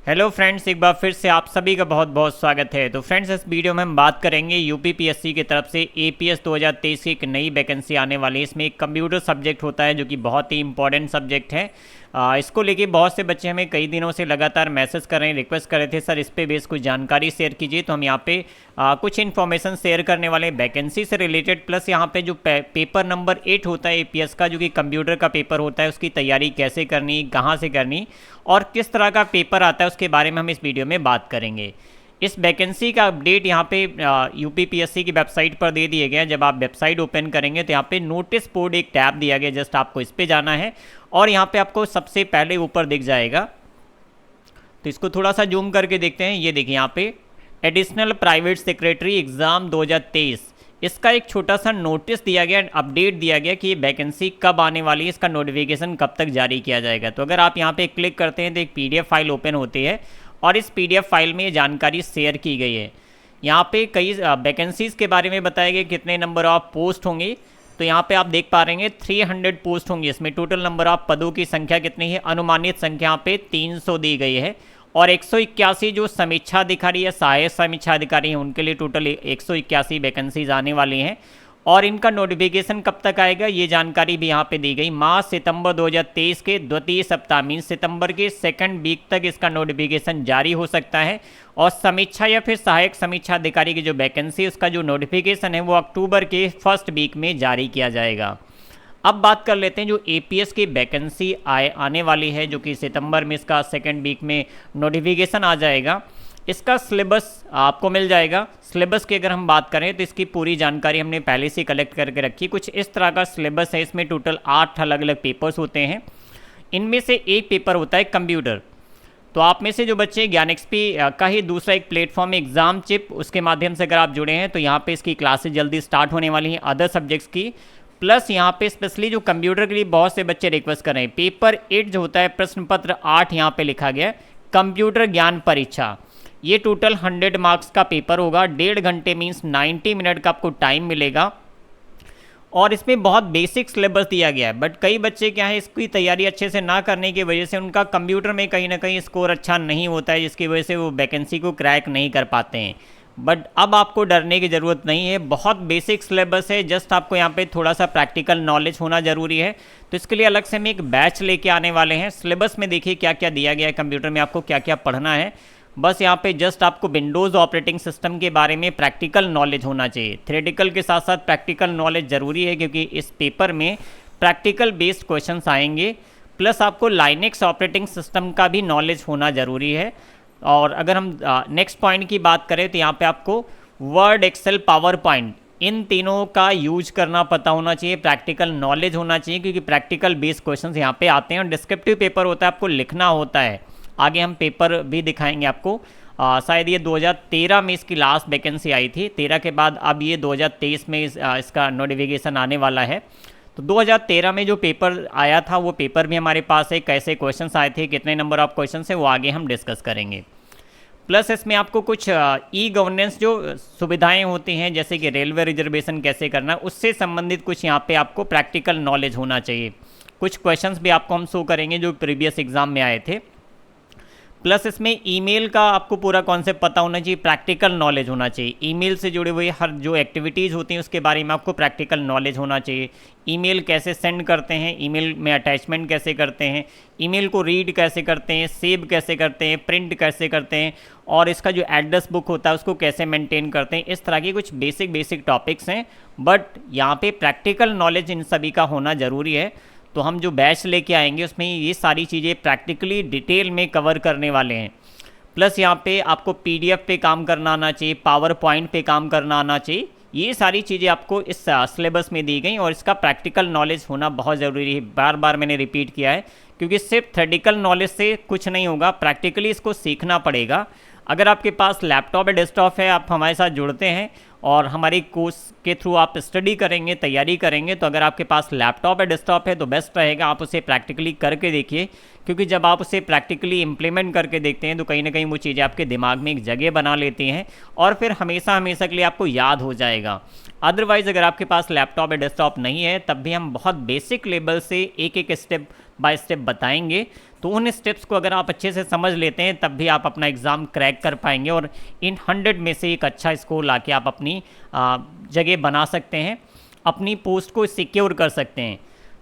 Hello friends, एक बार फिर से आप सभी का बहुत बहुत स्वागत है। तो फ्रेंड्स, इस वीडियो में हम बात करेंगे यूपीपीएससी की तरफ से एपीएस 2023 की एक नई वैकेंसी आने वाली है। इसमें एक कंप्यूटर सब्जेक्ट होता है जो कि बहुत ही इंपॉर्टेंट सब्जेक्ट है। इसको लेके बहुत से बच्चे हमें कई दिनों से लगातार मैसेज कर रहे हैं, रिक्वेस्ट कर रहे थे सर इस पे बेस कुछ जानकारी शेयर कीजिए। तो हम यहाँ पे कुछ इन्फॉर्मेशन शेयर करने वाले वैकेंसी से रिलेटेड, प्लस यहाँ पे जो पेपर नंबर 8 होता है एपीएस का, जो कि कंप्यूटर का पेपर होता है, उसकी तैयारी कैसे करनी, कहाँ से करनी और किस तरह का पेपर आता है उसके बारे में हम इस वीडियो में बात करेंगे। इस वैकेंसी का अपडेट यहाँ पे यूपीपीएससी की वेबसाइट पर दे दिए गए हैं। जब आप वेबसाइट ओपन करेंगे तो यहाँ पे नोटिस बोर्ड एक टैब दिया गया, जस्ट आपको इस पे जाना है और यहाँ पे आपको सबसे पहले ऊपर दिख जाएगा। तो इसको थोड़ा सा जूम करके देखते हैं। ये देखिए यहाँ पे एडिशनल प्राइवेट सेक्रेटरी एग्ज़ाम 2023, इसका एक छोटा सा नोटिस दिया गया, अपडेट दिया गया कि ये वैकेंसी कब आने वाली है, इसका नोटिफिकेशन कब तक जारी किया जाएगा। तो अगर आप यहाँ पे क्लिक करते हैं तो एक पीडीएफ फाइल ओपन होती है और इस पीडीएफ फाइल में ये जानकारी शेयर की गई है। यहाँ पे कई वैकेंसीज़ के बारे में बताया गया, कितने नंबर ऑफ पोस्ट होंगे। तो यहाँ पे आप देख पा रहे हैं 300 पोस्ट होंगी। इसमें टोटल नंबर ऑफ पदों की संख्या कितनी है, अनुमानित संख्या यहाँ पे 300 दी गई है और 181 जो समीक्षा अधिकारी या सहायक समीक्षा अधिकारी हैं उनके लिए टोटल 181 वैकेंसीज आने वाली हैं। और इनका नोटिफिकेशन कब तक आएगा ये जानकारी भी यहाँ पे दी गई। मार्च सितंबर 2023 के द्वितीय सप्ताह मीन सितंबर के सेकंड वीक तक इसका नोटिफिकेशन जारी हो सकता है। और समीक्षा या फिर सहायक समीक्षा अधिकारी की जो वैकेंसी उसका जो नोटिफिकेशन है वो अक्टूबर के फर्स्ट वीक में जारी किया जाएगा। अब बात कर लेते हैं जो एपीएस की वैकेंसी आने वाली है, जो कि सितंबर में इसका सेकेंड वीक में नोटिफिकेशन आ जाएगा। इसका सिलेबस आपको मिल जाएगा। सिलेबस की अगर हम बात करें तो इसकी पूरी जानकारी हमने पहले से कलेक्ट करके रखी। कुछ इस तरह का सिलेबस है। इसमें टोटल 8 अलग अलग पेपर्स होते हैं। इनमें से एक पेपर होता है कंप्यूटर। तो आप में से जो बच्चे ज्ञान एक्सपी का ही दूसरा एक प्लेटफॉर्म एग्जाम चिप, उसके माध्यम से अगर आप जुड़े हैं तो यहाँ पे इसकी क्लासेज जल्दी स्टार्ट होने वाली हैं अदर सब्जेक्ट्स की। प्लस यहाँ पे स्पेशली जो कंप्यूटर के लिए बहुत से बच्चे रिक्वेस्ट कर रहे हैं, पेपर 8 जो होता है प्रश्न पत्र 8 यहाँ पे लिखा गया है कंप्यूटर ज्ञान परीक्षा। ये टोटल 100 मार्क्स का पेपर होगा। 1.5 घंटे मीन्स 90 मिनट का आपको टाइम मिलेगा और इसमें बहुत बेसिक सिलेबस दिया गया है। बट कई बच्चे क्या है, इसकी तैयारी अच्छे से ना करने की वजह से उनका कंप्यूटर में कहीं ना कहीं स्कोर अच्छा नहीं होता है, जिसकी वजह से वो वैकेंसी को क्रैक नहीं कर पाते हैं। बट अब आपको डरने की ज़रूरत नहीं है, बहुत बेसिक सिलेबस है। जस्ट आपको यहाँ पे थोड़ा सा प्रैक्टिकल नॉलेज होना ज़रूरी है। तो इसके लिए अलग से हम एक बैच लेके आने वाले हैं। सिलेबस में देखिए क्या क्या दिया गया है, कंप्यूटर में आपको क्या क्या पढ़ना है। बस यहाँ पे जस्ट आपको विंडोज़ ऑपरेटिंग सिस्टम के बारे में प्रैक्टिकल नॉलेज होना चाहिए। थ्योरेटिकल के साथ साथ प्रैक्टिकल नॉलेज ज़रूरी है, क्योंकि इस पेपर में प्रैक्टिकल बेस्ड क्वेश्चंस आएंगे। प्लस आपको लाइनेक्स ऑपरेटिंग सिस्टम का भी नॉलेज होना ज़रूरी है। और अगर हम नेक्स्ट पॉइंट की बात करें तो यहाँ पे आपको वर्ड, एक्सेल, पावर पॉइंट, इन तीनों का यूज करना पता होना चाहिए, प्रैक्टिकल नॉलेज होना चाहिए, क्योंकि प्रैक्टिकल बेस्ड क्वेश्चंस यहाँ पे आते हैं। और डिस्क्रिप्टिव पेपर होता है, आपको लिखना होता है। आगे हम पेपर भी दिखाएंगे आपको। शायद ये 2013 में इसकी लास्ट वैकेंसी आई थी। 13 के बाद अब ये 2023 में इसका नोटिफिकेशन आने वाला है। तो 2013 में जो पेपर आया था वो पेपर भी हमारे पास है। कैसे क्वेश्चंस आए थे, कितने नंबर ऑफ क्वेश्चंस है, वो आगे हम डिस्कस करेंगे। प्लस इसमें आपको कुछ ई गवर्नेंस जो सुविधाएं होती हैं, जैसे कि रेलवे रिजर्वेशन कैसे करना, उससे संबंधित कुछ यहाँ पे आपको प्रैक्टिकल नॉलेज होना चाहिए। कुछ क्वेश्चंस भी आपको हम शो करेंगे जो प्रीवियस एग्जाम में आए थे। प्लस इसमें ईमेल का आपको पूरा कॉन्सेप्ट पता होना चाहिए, प्रैक्टिकल नॉलेज होना चाहिए। ईमेल से जुड़े हुए हर जो एक्टिविटीज़ होती हैं उसके बारे में आपको प्रैक्टिकल नॉलेज होना चाहिए। ईमेल कैसे सेंड करते हैं, ईमेल में अटैचमेंट कैसे करते हैं, ईमेल को रीड कैसे करते हैं, सेव कैसे करते हैं, प्रिंट कैसे करते हैं, और इसका जो एड्रेस बुक होता है उसको कैसे मेंटेन करते हैं। इस तरह के कुछ बेसिक टॉपिक्स हैं। बट यहाँ पे प्रैक्टिकल नॉलेज इन सभी का होना ज़रूरी है। तो हम जो बैच लेके आएंगे उसमें ये सारी चीज़ें प्रैक्टिकली डिटेल में कवर करने वाले हैं। प्लस यहाँ पे आपको पीडीएफ पे काम करना आना चाहिए, पावर पॉइंट पे काम करना आना चाहिए। ये सारी चीज़ें आपको इस सिलेबस में दी गई और इसका प्रैक्टिकल नॉलेज होना बहुत ज़रूरी है। बार बार मैंने रिपीट किया है, क्योंकि सिर्फ थ्योरेटिकल नॉलेज से कुछ नहीं होगा, प्रैक्टिकली इसको सीखना पड़ेगा। अगर आपके पास लैपटॉप या डेस्कटॉप है, आप हमारे साथ जुड़ते हैं और हमारे कोर्स के थ्रू आप स्टडी करेंगे, तैयारी करेंगे, तो अगर आपके पास लैपटॉप या डेस्कटॉप है तो बेस्ट रहेगा आप उसे प्रैक्टिकली करके देखिए। क्योंकि जब आप उसे प्रैक्टिकली इम्प्लीमेंट करके देखते हैं तो कहीं ना कहीं वो चीज़ें आपके दिमाग में एक जगह बना लेती हैं और फिर हमेशा हमेशा के लिए आपको याद हो जाएगा। अदरवाइज़ अगर आपके पास लैपटॉप या डेस्कटॉप नहीं है तब भी हम बहुत बेसिक लेवल से एक एक स्टेप बाय स्टेप बताएंगे, तो उन स्टेप्स को अगर आप अच्छे से समझ लेते हैं तब भी आप अपना एग्ज़ाम क्रैक कर पाएंगे और इन 100 में से एक अच्छा स्कोर लाके आप अपनी जगह बना सकते हैं, अपनी पोस्ट को सिक्योर कर सकते हैं।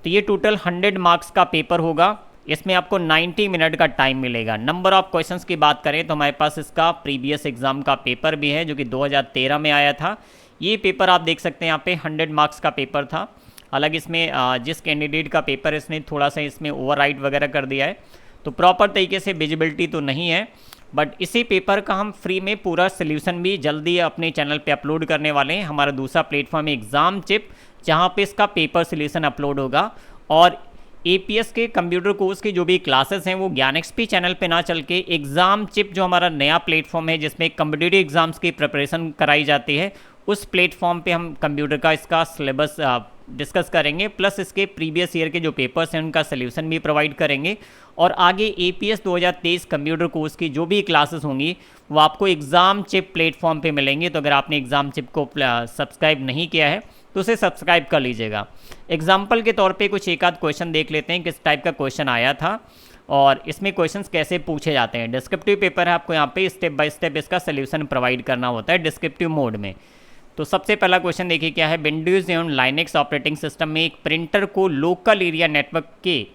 तो ये टोटल 100 मार्क्स का पेपर होगा, इसमें आपको 90 मिनट का टाइम मिलेगा। नंबर ऑफ क्वेश्चंस की बात करें तो हमारे पास इसका प्रीवियस एग्ज़ाम का पेपर भी है जो कि 2013 में आया था। ये पेपर आप देख सकते हैं यहाँ पे 100 मार्क्स का पेपर था। हालांकि इसमें जिस कैंडिडेट का पेपर है इसने थोड़ा सा इसमें ओवरराइट वगैरह कर दिया है, तो प्रॉपर तरीके से विजिबिलिटी तो नहीं है। बट इसी पेपर का हम फ्री में पूरा सोल्यूशन भी जल्दी अपने चैनल पे अपलोड करने वाले हैं। हमारा दूसरा प्लेटफॉर्म है एग्ज़ाम चिप, जहाँ पे इसका पेपर सोल्यूशन अपलोड होगा। और एपीएस के कंप्यूटर कोर्स की जो भी क्लासेस हैं वो ज्ञान एक्सपी चैनल पे ना चल के एग्ज़ाम चिप जो हमारा नया प्लेटफॉर्म है जिसमें कम्पिटिटिव एग्ज़ाम्स की प्रिपरेशन कराई जाती है, उस प्लेटफॉर्म पे हम कंप्यूटर का इसका सिलेबस डिस्कस करेंगे, प्लस इसके प्रीवियस ईयर के जो पेपर्स हैं उनका सोल्यूशन भी प्रोवाइड करेंगे। और आगे एपीएस 2023 कंप्यूटर कोर्स की जो भी क्लासेस होंगी वो आपको एग्ज़ाम चिप प्लेटफॉर्म पे मिलेंगे। तो अगर आपने एग्ज़ाम चिप को सब्सक्राइब नहीं किया है तो उसे सब्सक्राइब कर लीजिएगा। एग्जाम्पल के तौर पे कुछ एक आध क्वेश्चन देख लेते हैं किस टाइप का क्वेश्चन आया था और इसमें क्वेश्चंस कैसे पूछे जाते हैं। डिस्क्रिप्टिव पेपर है, आपको यहाँ पे स्टेप बाय स्टेप इसका सोल्यूशन प्रोवाइड करना होता है डिस्क्रिप्टिव मोड में। तो सबसे पहला क्वेश्चन देखिए क्या है। विंडोज़ एवं लाइनेक्स ऑपरेटिंग सिस्टम में एक प्रिंटर को लोकल एरिया नेटवर्क के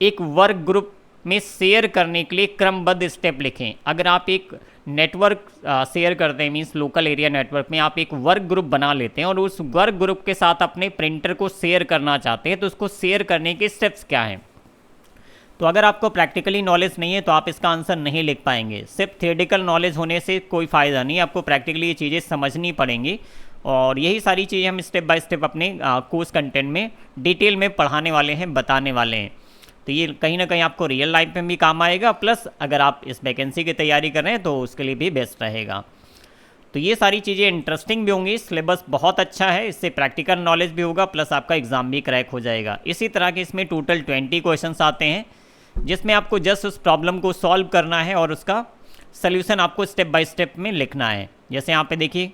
एक वर्क ग्रुप में शेयर करने के लिए क्रमबद्ध स्टेप लिखें। अगर आप एक नेटवर्क शेयर करते हैं, मीन्स लोकल एरिया नेटवर्क में आप एक वर्क ग्रुप बना लेते हैं और उस वर्क ग्रुप के साथ अपने प्रिंटर को शेयर करना चाहते हैं, तो उसको शेयर करने के स्टेप्स क्या हैं। तो अगर आपको प्रैक्टिकली नॉलेज नहीं है तो आप इसका आंसर नहीं लिख पाएंगे। सिर्फ थियोरेटिकल नॉलेज होने से कोई फ़ायदा नहीं, आपको प्रैक्टिकली ये चीज़ें समझनी पड़ेंगी। और यही सारी चीज़ें हम स्टेप बाय स्टेप अपने कोर्स कंटेंट में डिटेल में पढ़ाने वाले हैं, बताने वाले हैं। तो ये कहीं ना कहीं आपको रियल लाइफ में भी काम आएगा, प्लस अगर आप इस वैकेंसी की तैयारी कर रहे हैं तो उसके लिए भी बेस्ट रहेगा। तो ये सारी चीज़ें इंटरेस्टिंग भी होंगी, सिलेबस बहुत अच्छा है, इससे प्रैक्टिकल नॉलेज भी होगा, प्लस आपका एग्ज़ाम भी क्रैक हो जाएगा। इसी तरह के इसमें टोटल 20 क्वेश्चंस आते हैं जिसमें आपको जस्ट उस प्रॉब्लम को सॉल्व करना है और उसका सल्यूशन आपको स्टेप बाय स्टेप में लिखना है। जैसे यहाँ पे देखिए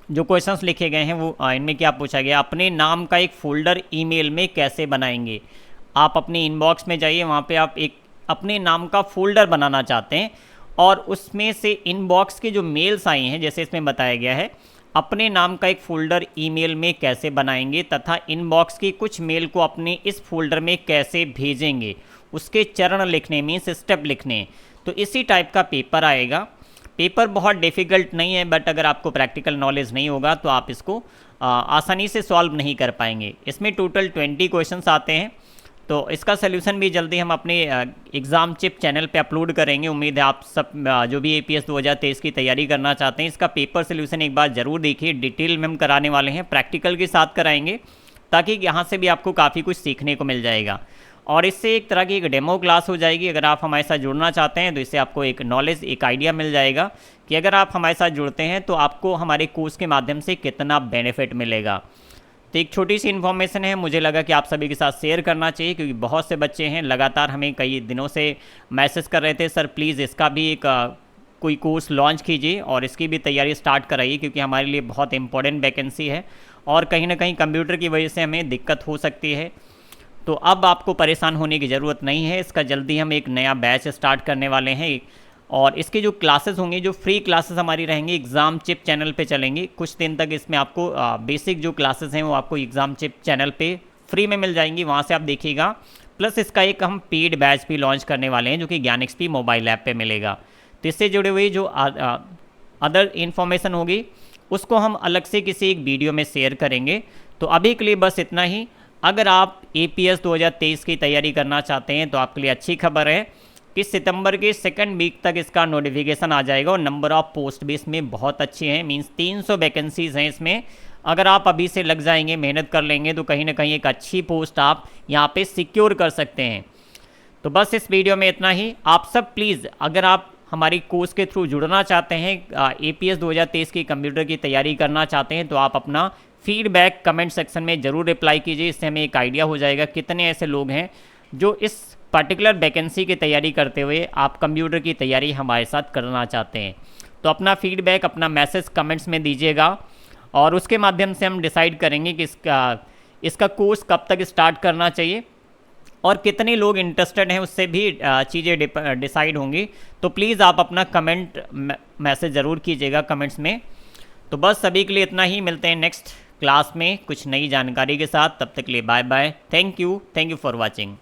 जो क्वेश्चंस लिखे गए हैं वो इनमें क्या पूछा गया, अपने नाम का एक फ़ोल्डर ईमेल में कैसे बनाएंगे। आप अपने इनबॉक्स में जाइए, वहाँ पे आप एक अपने नाम का फ़ोल्डर बनाना चाहते हैं और उसमें से इनबॉक्स के जो मेल्स आई हैं, जैसे इसमें बताया गया है, अपने नाम का एक फ़ोल्डर ईमेल में कैसे बनाएंगे तथा इनबॉक्स की कुछ मेल को अपने इस फोल्डर में कैसे भेजेंगे, उसके चरण लिखने, मीन्स स्टेप लिखने। तो इसी टाइप का पेपर आएगा। पेपर बहुत डिफ़िकल्ट नहीं है, बट अगर आपको प्रैक्टिकल नॉलेज नहीं होगा तो आप इसको आसानी से सॉल्व नहीं कर पाएंगे। इसमें टोटल 20 क्वेश्चंस आते हैं, तो इसका सलूशन भी जल्दी हम अपने एग्ज़ाम चिप चैनल पे अपलोड करेंगे। उम्मीद है आप सब जो भी एपीएस 2023 की तैयारी करना चाहते हैं इसका पेपर सलूशन एक बार ज़रूर देखिए। डिटेल में हम कराने वाले हैं, प्रैक्टिकल के साथ कराएंगे, ताकि यहाँ से भी आपको काफ़ी कुछ सीखने को मिल जाएगा। और इससे एक तरह की एक डेमो क्लास हो जाएगी। अगर आप हमारे साथ जुड़ना चाहते हैं तो इससे आपको एक नॉलेज, एक आइडिया मिल जाएगा कि अगर आप हमारे साथ जुड़ते हैं तो आपको हमारे कोर्स के माध्यम से कितना बेनिफिट मिलेगा। तो एक छोटी सी इन्फॉर्मेशन है, मुझे लगा कि आप सभी के साथ शेयर करना चाहिए, क्योंकि बहुत से बच्चे हैं लगातार हमें कई दिनों से मैसेज कर रहे थे, सर प्लीज़ इसका भी एक कोई कोर्स लॉन्च कीजिए और इसकी भी तैयारी स्टार्ट कराइए, क्योंकि हमारे लिए बहुत इंपॉर्टेंट वैकेंसी है और कहीं ना कहीं कंप्यूटर की वजह से हमें दिक्कत हो सकती है। तो अब आपको परेशान होने की ज़रूरत नहीं है, इसका जल्दी हम एक नया बैच स्टार्ट करने वाले हैं और इसके जो क्लासेस होंगे, जो फ्री क्लासेस हमारी रहेंगी, एग्ज़ाम चिप चैनल पे चलेंगी कुछ दिन तक। इसमें आपको बेसिक जो क्लासेस हैं वो आपको एग्ज़ाम चिप चैनल पे फ्री में मिल जाएंगी, वहाँ से आप देखिएगा। प्लस इसका एक हम पेड बैच भी लॉन्च करने वाले हैं जो कि ज्ञान एक्सपी मोबाइल ऐप पे मिलेगा। तो इससे जुड़े हुए जो अदर इन्फॉर्मेशन होगी उसको हम अलग से किसी एक वीडियो में शेयर करेंगे। तो अभी के लिए बस इतना ही। अगर आप एपीएस 2023 की तैयारी करना चाहते हैं तो आपके लिए अच्छी खबर है कि सितंबर के सेकंड वीक तक इसका नोटिफिकेशन आ जाएगा और नंबर ऑफ पोस्ट भी इसमें बहुत अच्छे हैं, मींस 300 वैकेंसीज़ हैं इसमें। अगर आप अभी से लग जाएंगे, मेहनत कर लेंगे तो कहीं ना कहीं एक अच्छी पोस्ट आप यहाँ पे सिक्योर कर सकते हैं। तो बस इस वीडियो में इतना ही। आप सब प्लीज़, अगर आप हमारी कोर्स के थ्रू जुड़ना चाहते हैं, एपीएस 2023 की कंप्यूटर की तैयारी करना चाहते हैं, तो आप अपना फीडबैक कमेंट सेक्शन में ज़रूर रिप्लाई कीजिए। इससे हमें एक आइडिया हो जाएगा कितने ऐसे लोग हैं जो इस पर्टिकुलर वैकेंसी की तैयारी करते हुए आप कंप्यूटर की तैयारी हमारे साथ करना चाहते हैं। तो अपना फीडबैक, अपना मैसेज कमेंट्स में दीजिएगा और उसके माध्यम से हम डिसाइड करेंगे कि इसका कोर्स कब तक स्टार्ट करना चाहिए और कितने लोग इंटरेस्टेड हैं उससे भी चीज़ें डिसाइड होंगी। तो प्लीज़ आप अपना कमेंट मैसेज ज़रूर कीजिएगा कमेंट्स में। तो बस सभी के लिए इतना ही, मिलते हैं नेक्स्ट क्लास में कुछ नई जानकारी के साथ। तब तक के लिए bye bye, thank you for watching.